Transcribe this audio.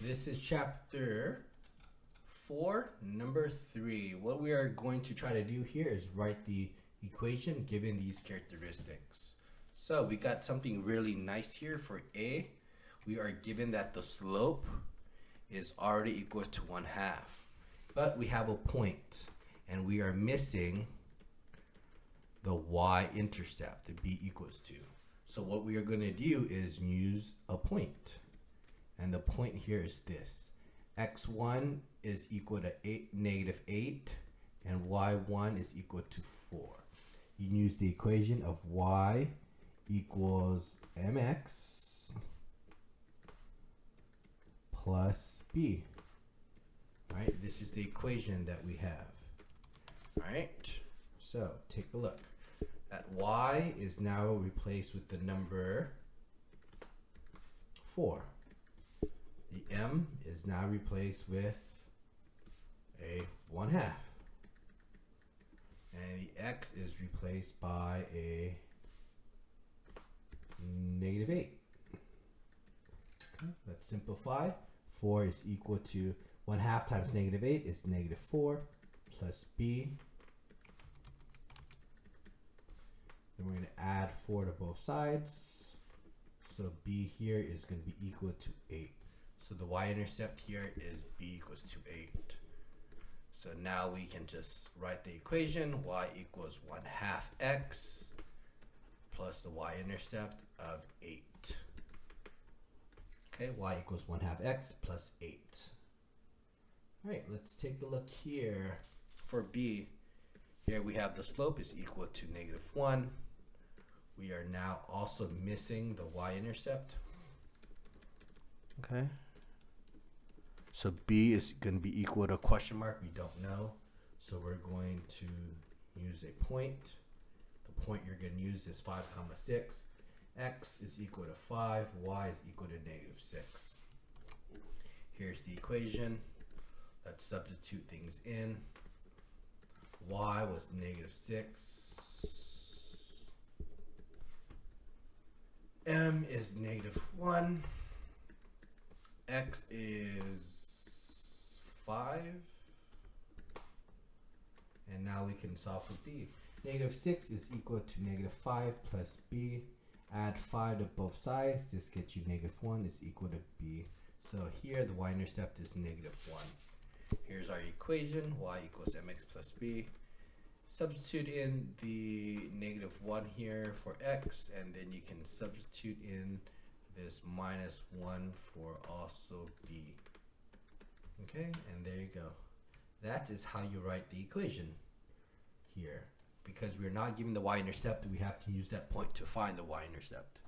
This is chapter 4, number 3. What we are going to try to do here is write the equation given these characteristics. So we got something really nice here for A. We are given that the slope is already equal to 1/2. But we have a point and we are missing the y-intercept, the b equals 2. So what we are going to do is use a point. And the point here is this. x1 is equal to -8 and y1 is equal to 4. You use the equation of y equals mx plus b. All right, this is the equation that we have. All right, so take a look. That y is now replaced with the number 4. The m is now replaced with a 1/2. And the x is replaced by a -8. Okay, let's simplify. 4 is equal to 1/2 times -8 is -4 plus b. Then we're going to add 4 to both sides. So b here is going to be equal to 8. So the y-intercept here is b equals to 8. So now we can just write the equation. Y equals 1/2 x plus the y-intercept of 8. Okay, y equals 1/2 x plus 8. All right, let's take a look here for b. Here we have the slope is equal to -1. We are now also missing the y-intercept. Okay. So b is going to be equal to a question mark. We don't know. So we're going to use a point. The point you're going to use is 5, 6. X is equal to 5. Y is equal to -6. Here's the equation. Let's substitute things in. Y was -6. M is -1. X is 5. And now we can solve for b. -6 is equal to -5 plus b. Add 5 to both sides. This gets you -1 is equal to b. So here the y-intercept is -1. Here's our equation. Y equals mx plus b. Substitute in the -1 here for x, and then you can substitute in this -1 for also b. Okay, and there you go. That is how you write the equation here. Because we're not given the y-intercept, we have to use that point to find the y-intercept.